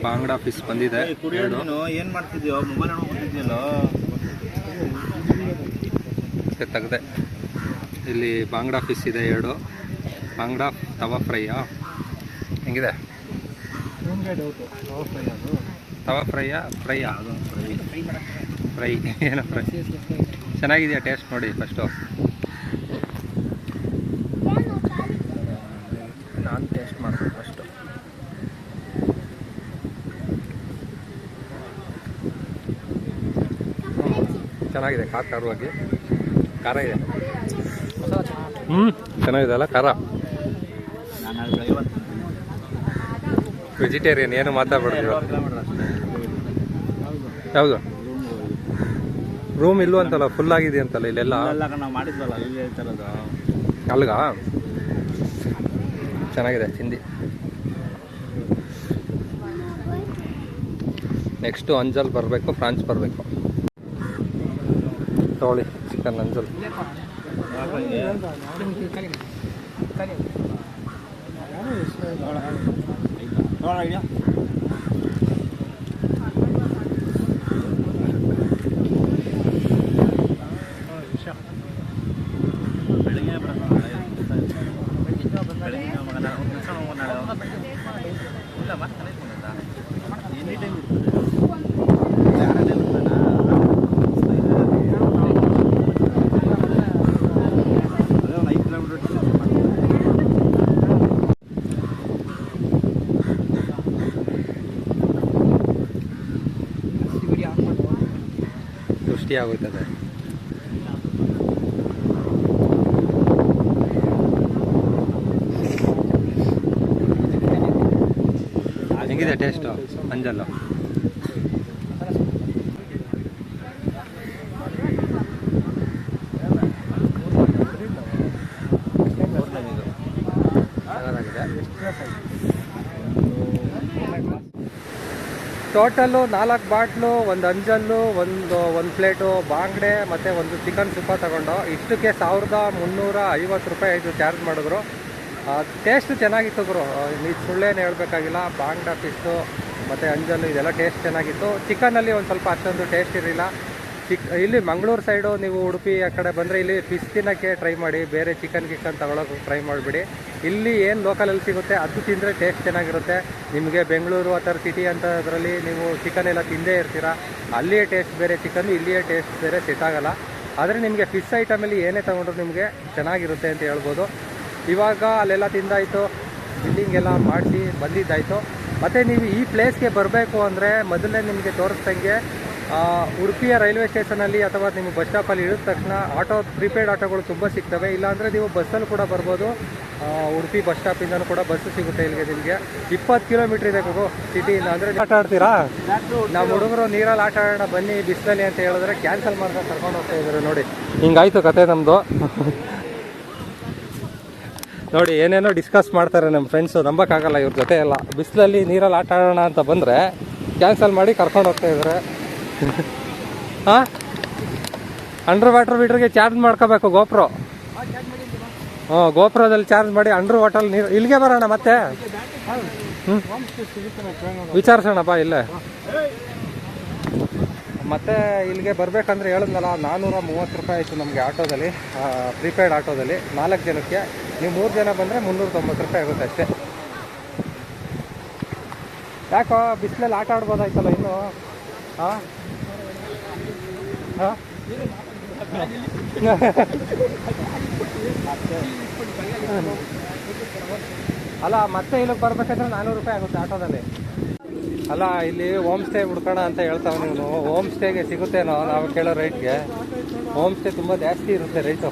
ಬಾಂಗ್ಡಾ ಫಿಶ್ ಬಂದಿದೆ. ಏನು ಮಾಡ್ತಿದ್ಯೋ? ಮೊಬೈಲ್ ನೋಡ್ತಿದ್ಯಲ್ಲೋ. ತೆಗ್ದೆ. ಇಲ್ಲಿ ಬಾಂಗ್ಡಾ ಫಿಶ್ ಇದೆ 2. ಬಾಂಗ್ಡಾ ತವಾ ಫ್ರೈಯಾ? ಹೆಂಗಿದೆ? ತವಾ ಫ್ರೈಯಾ? ಫ್ರೈ ಏನೋ ಫ್ರೈ ಚೆನ್ನಾಗಿದೆಯಾ? ಟೇಸ್ಟ್ ನೋಡಿ ಫಸ್ಟು. ನಾನು ಟೇಸ್ಟ್ ಮಾಡ್ತೀನಿ ಫಸ್ಟು. ಚೆನ್ನಾಗಿದೆ, ಖಾರವಾಗಿ ಖಾರ ಇದೆ. ಚೆನ್ನಾಗಿದೆ ಅಲ್ಲ ಖಾರ. ವೆಜಿಟೇರಿಯನ್, ಏನು ಮಾತಾಡ್ಬಿಡ್ತೀವಿ. ಯಾವುದು ರೂಮ್ ಇಲ್ಲೂ ಅಂತಲ್ಲ, ಫುಲ್ ಆಗಿದೆ ಅಂತಲ್ಲ ಇಲ್ಲೆಲ್ಲ. ಅಲ್ಗ ಚೆನ್ನಾಗಿದೆ ತಿಂಡಿ. ನೆಕ್ಸ್ಟು ಅಂಜಲ್ ಬರಬೇಕು, ಫ್ರಾನ್ಸ್ ಬರಬೇಕು. ತಗೊಳ್ಳಿ ಚಿಕನ್ ಅಂಜಲ್. ಆಗೋಯ್ತದೆ. ಹೆಂಗಿದೆ ಟೇಸ್ಟು ಅಂಜಲ್ಲು? ಟೋಟಲ್ಲು 4 ಬಾಟ್ಲು, ಒಂದು ಅಂಜಲ್ಲು, ಒಂದು ಪ್ಲೇಟು ಬಾಂಗ್ಡೆ ಮತ್ತು ಒಂದು ಚಿಕನ್ ಸುಕ್ಕ ತಗೊಂಡು ಇಷ್ಟಕ್ಕೆ 1350 ರೂಪಾಯಿ ಆಯಿತು ಚಾರ್ಜ್ ಮಾಡಿದ್ರು. ಟೇಸ್ಟ್ ಚೆನ್ನಾಗಿತ್ತು ಗುರು, ನೀವು ಸುಳ್ಳೇನು ಹೇಳಬೇಕಾಗಿಲ್ಲ. ಬಾಂಗ್ಡಾ ಫಿಶ್ಶು ಮತ್ತು ಅಂಜಲ್ಲು ಇದೆಲ್ಲ ಟೇಸ್ಟ್ ಚೆನ್ನಾಗಿತ್ತು. ಚಿಕನಲ್ಲಿ ಒಂದು ಸ್ವಲ್ಪ ಅಷ್ಟೊಂದು ಟೇಸ್ಟ್ ಇರಲಿಲ್ಲ. ಇಲ್ಲಿ ಮಂಗಳೂರು ಸೈಡು ನೀವು ಉಡುಪಿ ಆ ಕಡೆ ಬಂದರೆ ಇಲ್ಲಿ ಫಿಶ್ ತಿನ್ನೋಕ್ಕೆ ಟ್ರೈ ಮಾಡಿ, ಬೇರೆ ಚಿಕನ್ ತಗೊಳ್ಳೋಕೆ ಟ್ರೈ ಮಾಡಿಬಿಡಿ. ಇಲ್ಲಿ ಏನು ಲೋಕಲಲ್ಲಿ ಸಿಗುತ್ತೆ ಅದು ತಿಂದರೆ ಟೇಸ್ಟ್ ಚೆನ್ನಾಗಿರುತ್ತೆ. ನಿಮಗೆ ಬೆಂಗಳೂರು ಆ ಥರ ಸಿಟಿ ಅಂಥದ್ರಲ್ಲಿ ನೀವು ಚಿಕನ್ ಎಲ್ಲ ತಿಂದೇ ಇರ್ತೀರ, ಅಲ್ಲಿಯೇ ಟೇಸ್ಟ್ ಬೇರೆ ಚಿಕನ್ನು, ಇಲ್ಲಿಯೇ ಟೇಸ್ಟ್ ಬೇರೆ ಸೆಟ್ ಆಗೋಲ್ಲ. ಆದರೆ ನಿಮಗೆ ಫಿಶ್ ಐಟಮಲ್ಲಿ ಏನೇ ತೊಗೊಂಡ್ರು ನಿಮಗೆ ಚೆನ್ನಾಗಿರುತ್ತೆ ಅಂತ ಹೇಳ್ಬೋದು. ಇವಾಗ ಅಲ್ಲೆಲ್ಲ ತಿಂದಾಯಿತು, ಬಿಲ್ಲಿಂಗ್ ಎಲ್ಲ ಮಾಡಿಸಿ ಬಂದಿದ್ದಾಯಿತು. ಮತ್ತು ನೀವು ಈ ಪ್ಲೇಸ್ಗೆ ಬರಬೇಕು ಅಂದರೆ ಮೊದಲೇ ನಿಮಗೆ ತೋರಿಸ್ದಂಗೆ ಉಡುಪಿಯ ರೈಲ್ವೆ ಸ್ಟೇಷನಲ್ಲಿ ಅಥವಾ ನಿಮ್ಮ ಬಸ್ ಸ್ಟಾಪಲ್ಲಿ ಇಳಿದ ತಕ್ಷಣ ಪ್ರೀಪೇಯ್ಡ್ ಆಟೋಗಳು ತುಂಬ ಸಿಗ್ತವೆ. ಇಲ್ಲಾಂದರೆ ನೀವು ಬಸ್ಸಲ್ಲಿ ಕೂಡ ಬರ್ಬೋದು. ಉಡುಪಿ ಬಸ್ ಸ್ಟಾಪಿಂದನೂ ಕೂಡ ಬಸ್ಸು ಸಿಗುತ್ತೆ ಇಲ್ಲಿಗೆ. ನಿಮಗೆ 20 ಕಿಲೋಮೀಟ್ರ್ ಇದೆ ಹೋಗು ಸಿಟಿಯಿಂದ. ಅಂದರೆ ಆಟ ಆಡ್ತೀರಾ? ನಮ್ಮ ಹುಡುಗರು ನೀರಲ್ಲಿ ಆಟ ಆಡೋಣ ಬನ್ನಿ ಬಿಸಿಲಲ್ಲಿ ಅಂತ ಹೇಳಿದ್ರೆ ಕ್ಯಾನ್ಸಲ್ ಮಾಡ್ಕೊಂಡು ಕರ್ಕೊಂಡು ಹೋಗ್ತಾ ಇದ್ದಾರೆ. ನೋಡಿ ಹಿಂಗಾಯ್ತು ಕತೆ ನಮ್ಮದು. ನೋಡಿ ಏನೇನೋ ಡಿಸ್ಕಸ್ ಮಾಡ್ತಾರೆ ನಮ್ಮ ಫ್ರೆಂಡ್ಸು, ನಂಬೋಕ್ಕಾಗಲ್ಲ ಇವ್ರ ಜೊತೆ ಎಲ್ಲ. ಬಿಸಿಲಲ್ಲಿ ನೀರಲ್ಲಿ ಆಟ ಆಡೋಣ ಅಂತ ಬಂದರೆ ಕ್ಯಾನ್ಸಲ್ ಮಾಡಿ ಕರ್ಕೊಂಡು ಹೋಗ್ತಾ ಇದ್ದಾರೆ. ಹಾಂ, ಅಂಡರ್ ವಾಟರ್ ಮೀಟ್ರಿಗೆ ಚಾರ್ಜ್ ಮಾಡ್ಕೋಬೇಕು ಗೋಪ್ರೋ. ಗೋಪ್ರೋದಲ್ಲಿ ಚಾರ್ಜ್ ಮಾಡಿ ಅಂಡರ್ ವಾಟರ್ ನೀರು. ಇಲ್ಲಿಗೆ ಬರೋಣ ಮತ್ತೆ ವಿಚಾರಿಸೋಣಪ್ಪ ಇಲ್ಲೇ. ಮತ್ತೆ ಇಲ್ಲಿಗೆ ಬರಬೇಕಂದ್ರೆ ಹೇಳಿದ್ನಲ್ಲ 430 ರೂಪಾಯಿ ಆಯಿತು ನಮಗೆ ಆಟೋದಲ್ಲಿ, ಪ್ರೀಪೇಯ್ಡ್ ಆಟೋದಲ್ಲಿ 4 ಜನಕ್ಕೆ. ನೀವು 3 ಜನ ಬಂದರೆ 390 ರೂಪಾಯಿ ಆಗುತ್ತೆ ಅಷ್ಟೇ. ಯಾಕೋ ಬಿಸಿಲಲ್ಲಿ ಆಟ ಆಡ್ಬೋದಾಯ್ತಲ್ಲ ಇನ್ನು? ಹಾಂ ಹಾಂ ಅಲ್ಲ, ಮತ್ತೆ ಇಲ್ಲಿಗೆ ಬರ್ಬೇಕಂದ್ರೆ 400 ರೂಪಾಯಿ ಆಗುತ್ತೆ ಆಟೋದಲ್ಲಿ. ಅಲ್ಲ, ಇಲ್ಲಿ ಹೋಮ್ ಸ್ಟೇ ಹುಡ್ಕೋಣ ಅಂತ ಹೇಳ್ತಾವೆ ನೀವು. ಹೋಮ್ ಸ್ಟೇಗೆ ಸಿಗುತ್ತೇನೋ ನಾವು ಕೇಳೋ ರೇಟ್ಗೆ? ಹೋಮ್ ಸ್ಟೇ ತುಂಬ ಜಾಸ್ತಿ ಇರುತ್ತೆ ರೇಟು.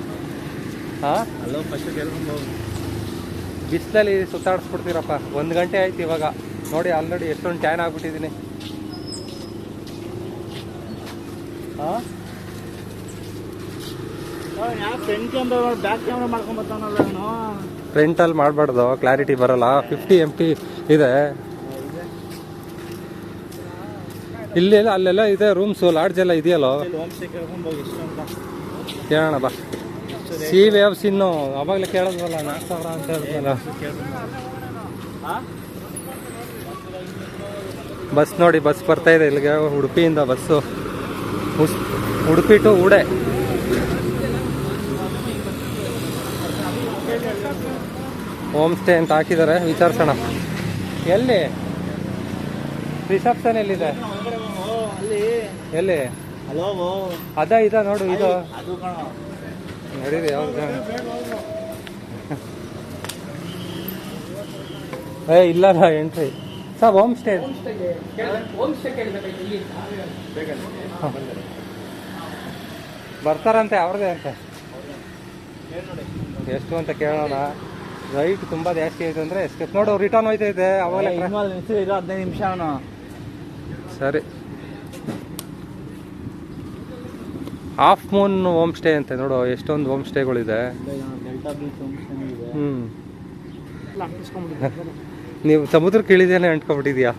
ಹಾಂ, ಅಲ್ಲೋ ಫಸ್ಟ್ ಕೇಳ್ಕೊಂಡು ಬಿಸಿಲಲ್ಲಿ ಸುತ್ತಾಡಿಸ್ಬಿಡ್ತೀರಪ್ಪ. 1 ಗಂಟೆ ಆಯ್ತು ಇವಾಗ. ನೋಡಿ ಆಲ್ರೆಡಿ ಎಷ್ಟೊಂದು ಟ್ಯಾನ್ ಆಗಿಬಿಟ್ಟಿದ್ದೀನಿ. ಹಾಂ, ಫ್ರಂಟ್ ಕ್ಯಾಮ್ರಾ ಬ್ಯಾಕ್ ಕ್ಯಾಮ್ರಾ ಮಾಡ್ಕೊಂಡ್ ಬರ್ತಾನಲ್ಲ ಅವನು. ಫ್ರಂಟಲ್ಲಿ ಮಾಡಬಾರ್ದು, ಕ್ಲಾರಿಟಿ ಬರಲ್ಲ. 50 MP ಇದೆ ಇಲ್ಲಿ. ಅಲ್ಲೆಲ್ಲ ಇದೆ ರೂಮ್ಸು, ಲಾಡ್ಜ್ ಎಲ್ಲ ಇದೆಯಲ್ಲೋ. ಹೋಮ್ ಸ್ಟೇ ಕೇಳ್ಕೊಂಡು ಹೋಗಿ ಎಷ್ಟು ಅಂತ ಕೇಳೋಣ ಬಾ. ಸಿ ವೇವ್ಸ್ ಇನ್ನು ಅವಾಗಲೇ ಕೇಳೋದ್ವಲ್ಲ 4000 ಅಂತ ಹೇಳ್ತಲ್ಲ. ಬಸ್ ನೋಡಿ, ಬಸ್ ಬರ್ತಾ ಇದೆ ಇಲ್ಲಿಗೆ ಉಡುಪಿಯಿಂದ. ಬಸ್ಸು ಉಡುಪಿ ಟು ಉಡೆ. ಹೋಮ್ ಸ್ಟೇ ಅಂತ ಹಾಕಿದ್ದಾರೆ, ವಿಚಾರಿಸೋಣ. ಎಲ್ಲಿ ರಿಸೆಪ್ಷನ್ ಎಲ್ಲಿದೆ? ಎಲ್ಲಿ? ಹಲೋ, ಅದ ಇದ ನೋಡು, ಇದು ಅದು ಕಣ ನಡೀರಿ. ಯಾವ್ದು ಇಲ್ಲ ಎಂಟ್ರಿ ಸರ್. ಹೋಮ್ ಸ್ಟೇ ಬರ್ತಾರಂತೆ, ಅವ್ರದೇ ಅಂತೆ. ಎಷ್ಟು ಅಂತ ಕೇಳೋಣ. ರೈಟ್ ತುಂಬ ಜಾಸ್ತಿ ಆಯ್ತು ಅಂದರೆ ಎಸ್ಕೇಪ್. ನೋಡು ರಿಟರ್ನ್ ಹೋಯ್ತೈತೆ ಅವಾಗಲೇ. 15 ನಿಮಿಷ ಅವನು. ಸರಿ, ಹಾಫ್ ಮೂನ್ ಹೋಮ್ ಸ್ಟೇ ಅಂತೆ. ನೋಡು ಎಷ್ಟೊಂದು ಹೋಮ್ ಸ್ಟೇಗಳಿದೆ. ನೀವು ಸಮುದ್ರಕ್ಕೆ ಇಳಿದೇನೆ ಅಂಟ್ಕೊಬಿಟ್ಟಿದ್ಯಾ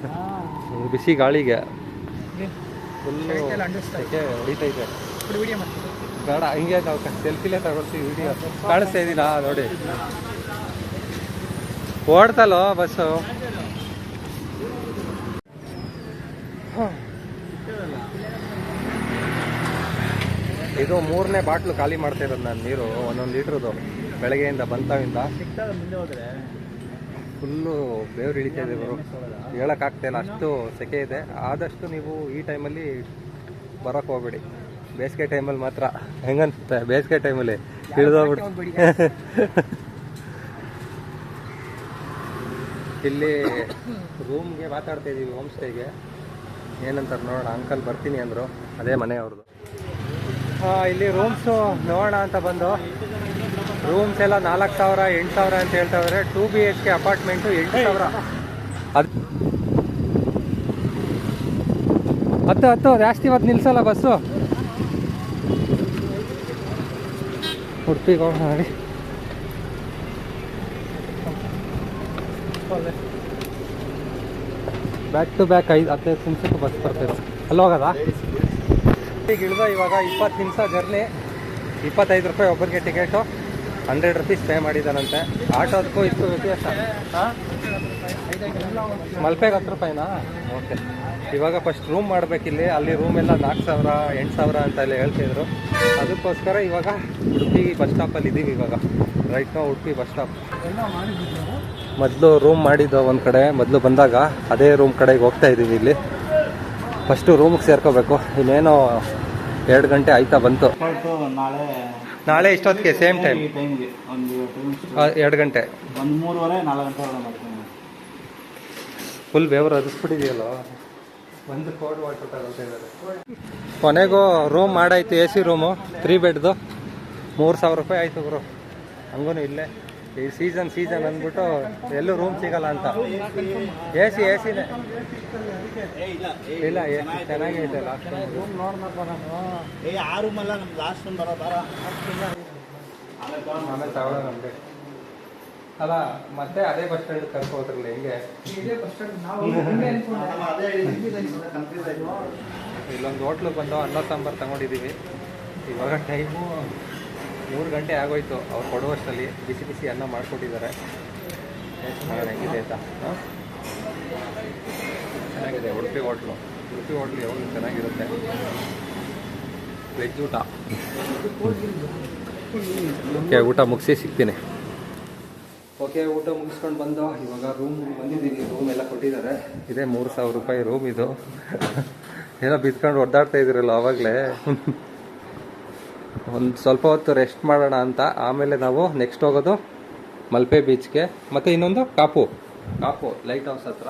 ಬಿಸಿ ಗಾಳಿಗೆ? ಫುಲ್ಲು ಹೊಡಿತೈತೆ. ಬೇಡ, ಹಿಂಗೆ ನಾವು ಸೆಲ್ಫಿಲೇ ತಗೊಳ್ತೀವಿ. ವಿಡಿಯೋ ಕಾಣಿಸ್ತಾ ಇದ್ದೀನಾ? ನೋಡಿ ಓಡ್ತಲ್ಲೋ ಬಸ್ಸು. ಇದು 3ನೇ ಬಾಟ್ಲು ಖಾಲಿ ಮಾಡ್ತಾ ಇರೋದು ನಾನು ನೀರು, 1 ಲೀಟ್ರದು. ಬೆಳಗ್ಗೆಯಿಂದ ಬಂತಾವಿಂದ ಫುಲ್ಲು ಬೇವ್ರು ಇಳಿತಾ ಇದೆ ಬರು. ಹೇಳೋಕ್ಕಾಗ್ತಾಯಿಲ್ಲ, ಅಷ್ಟು ಸೆಕೆ ಇದೆ. ಆದಷ್ಟು ನೀವು ಈ ಟೈಮಲ್ಲಿ ಬರೋಕ್ಕೆ ಹೋಗ್ಬೇಡಿ. ಬೇಸಿಗೆ ಟೈಮಲ್ಲಿ ಮಾತ್ರ. ಹೆಂಗನ್ಸುತ್ತೆ ಬೇಸಿಗೆ ಟೈಮಲ್ಲಿ ಇಳಿದೋಗ್ಬಿಡಿ. ಇಲ್ಲಿ ರೂಮ್ಗೆ ಮಾತಾಡ್ತಾ ಇದ್ದೀವಿ, ಹೋಮ್ ಸ್ಟೇಗೆ. ಏನಂತಾರೆ ನೋಡೋಣ. ಅಂಕಲ್ ಬರ್ತೀನಿ ಅಂದರು, ಅದೇ ಮನೆ ಅವ್ರದ್ದು. ಇಲ್ಲಿ ರೂಮ್ಸು ನೋಡೋಣ ಅಂತ ಬಂದು. ರೂಮ್ಸ್ ಎಲ್ಲ 4000 8000 ಅಂತ ಹೇಳ್ತಾ ಇದ್ದಾರೆ. 2 BHK ಅಪಾರ್ಟ್ಮೆಂಟು 8000. ಅದು ಹತ್ತು ಜಾಸ್ತಿ ಇವತ್ತು ನಿಲ್ಸಲ್ಲ ಬಸ್ಸು. ಉಡುಪಿಗೆ ಹೋಗೋಣ ನೋಡಿ. ಬ್ಯಾಕ್ ಟು ಬ್ಯಾಕ್ 15 ನಿಮಿಷಕ್ಕೆ ಬಸ್ ಬರ್ತದೆ. ಅಲ್ಲಿ ಹೋಗೋದಾ? ಈಗ ಇಳಿದ ಇವಾಗ 20 ನಿಮಿಷ ಜರ್ನಿ, 25 ರೂಪಾಯಿ ಒಬ್ಬರಿಗೆ ಟಿಕೆಟು, 100 rupees ಪೇ ಮಾಡಿದ್ದಾನಂತೆ. ಆಟೋದಕ್ಕೂ ಇಷ್ಟು ವ್ಯತ್ಯಾಸ. ಹಾಂ, ಮಲ್ಪೆಗೆ 10 ರೂಪಾಯಿನಾ? ಓಕೆ. ಇವಾಗ ಫಸ್ಟ್ ರೂಮ್ ಮಾಡಬೇಕಿಲ್ಲಿ. ಅಲ್ಲಿ ರೂಮ್ ಎಲ್ಲ 4,000 8,000 ಅಂತ ಎಲ್ಲ ಹೇಳ್ತಿದ್ರು. ಅದಕ್ಕೋಸ್ಕರ ಇವಾಗ ಉಡುಪಿ ಬಸ್ ಸ್ಟಾಪಲ್ಲಿ ಇದ್ದೀವಿ ಇವಾಗ. ರೈಟ್ ನಾವು ಉಡುಪಿ ಬಸ್ ಸ್ಟಾಪ್. ಮೊದಲು ರೂಮ್ ಮಾಡಿದ್ದು ಒಂದು ಕಡೆ, ಮೊದಲು ಬಂದಾಗ ಅದೇ ರೂಮ್ ಕಡೆಗೆ ಹೋಗ್ತಾ ಇದ್ದೀವಿ. ಇಲ್ಲಿ ಫಸ್ಟು ರೂಮಿಗೆ ಸೇರ್ಕೋಬೇಕು. ಇನ್ನೇನೋ 2 ಗಂಟೆ ಆಯ್ತಾ ಬಂತು. ನಾಳೆ ಇಷ್ಟೊತ್ತಿಗೆ ಸೇಮ್ ಟೈಮ್ ಟೈಮ್ಗೆ ಒಂದು 2 ಗಂಟೆ, ಒಂದು 3:30 4 ಗಂಟೆ ಒಳಗೆ ಮಾಡ್ತೀನಿ. ಫುಲ್ ಬೆವರು ಹರಿಸ್ಬಿಟ್ಟಿದೆಯಲ್ಲ. ಒಂದು ಕೋಲ್ಡ್ ವಾಟರ್ ತಗೊಳ್ತಾ ಇದ್ದಾರೆ. ಕೊನೆಗೂ room ಮಾಡಾಯ್ತು. A C room, 3 bed, 3,000 ರೂಪಾಯಿ ಆಯಿತು ಗುರು. ಹಂಗೂ ಇಲ್ಲೇ ಈ ಸೀಸನ್ ಅಂದ್ಬಿಟ್ಟು ಎಲ್ಲೂ ರೂಮ್ ಸಿಗಲ್ಲ ಅಂತ. ಎ ಸಿನೇ ಇಲ್ಲ, ಚೆನ್ನಾಗೈತೆ. ಲಾಸ್ಟ್ ರೂಮ್ ನೋಡ್ನಪ್ಪ ನಾನು. ಆ ರೂಮಲ್ಲ ನಮ್ದು ಲಾಸ್ಟ್ ರೂಮ್ ಬರೋದಾರ. ಆಮೇಲೆ ತಗೊಳ್ಳೋ ನಮಗೆ ಅಲ್ಲ. ಮತ್ತೆ ಅದೇ ಬಸ್ ಸ್ಟ್ಯಾಂಡ್ ಕರ್ಕೋದ್ರಲ್ಲ, ಹೆಂಗೆ? ಇಲ್ಲೊಂದು ಹೋಟ್ಲಿಗೆ ಬಂದು ಅನ್ನ ಸಾಂಬಾರು ತಗೊಂಡಿದ್ದೀವಿ. ಇವಾಗ ಟೈಮು 3 ಗಂಟೆ ಆಗೋಯ್ತು. ಅವ್ರು ಕೊಡುವಷ್ಟರಲ್ಲಿ ಬಿಸಿ ಬಿಸಿ ಅನ್ನ ಮಾಡಿಕೊಟ್ಟಿದ್ದಾರೆ. ಹೆಂಗಿದೆ ಆಯ್ತಾ? ಚೆನ್ನಾಗಿದೆ ಉಡುಪಿ ಹೋಟ್ಲು ಯಾವಾಗಲೂ ಚೆನ್ನಾಗಿರುತ್ತೆ. ವೆಜ್ ಊಟ. ಓಕೆ, ಊಟ ಮುಗಿಸಿ ಸಿಗ್ತೀನಿ. ಓಕೆ, ಊಟ ಮುಗಿಸ್ಕೊಂಡು ಬಂದು ಇವಾಗ ರೂಮ್ ಬಂದಿದ್ದೀವಿ. ರೂಮ್ ಎಲ್ಲ ಕೊಟ್ಟಿದ್ದಾರೆ. ಇದೇ 3,000 ರೂಪಾಯಿ ರೂಮ್ ಇದು. ಏನೋ ಬಿದ್ಕೊಂಡು ಒದ್ದಾಡ್ತಾ ಇದ್ದೀರಲ್ಲ ಆವಾಗಲೇ. ಒಂದು ಸ್ವಲ್ಪ ಹೊತ್ತು ರೆಸ್ಟ್ ಮಾಡೋಣ ಅಂತ. ಆಮೇಲೆ ನಾವು ನೆಕ್ಸ್ಟ್ ಹೋಗೋದು ಮಲ್ಪೆ ಬೀಚ್ಗೆ, ಮತ್ತು ಇನ್ನೊಂದು ಕಾಪು ಲೈಟ್ ಹೌಸ್ ಹತ್ರ.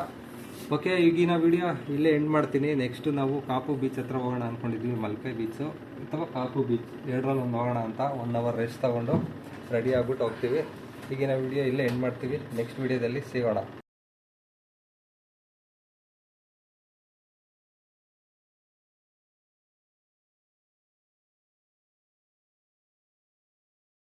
ಓಕೆ, ಈಗಿನ ವಿಡಿಯೋ ಇಲ್ಲೇ ಎಂಡ್ ಮಾಡ್ತೀನಿ. ನೆಕ್ಸ್ಟು ನಾವು ಕಾಪು ಬೀಚ್ ಹತ್ರ ಹೋಗೋಣ ಅಂದ್ಕೊಂಡಿದ್ವಿ. ಮಲ್ಪೆ ಬೀಚು ಅಥವಾ ಕಾಪು ಬೀಚ್ ಎರಡರಲ್ಲಿ ಒಂದು ಹೋಗೋಣ ಅಂತ. 1 hour ರೆಸ್ಟ್ ತೊಗೊಂಡು ರೆಡಿ ಆಗ್ಬಿಟ್ಟು ಹೋಗ್ತೀವಿ. ಈಗಿನ ವಿಡಿಯೋ ಇಲ್ಲೇ ಎಂಡ್ ಮಾಡ್ತೀವಿ. ನೆಕ್ಸ್ಟ್ ವಿಡಿಯೋದಲ್ಲಿ ಸಿಗೋಣ.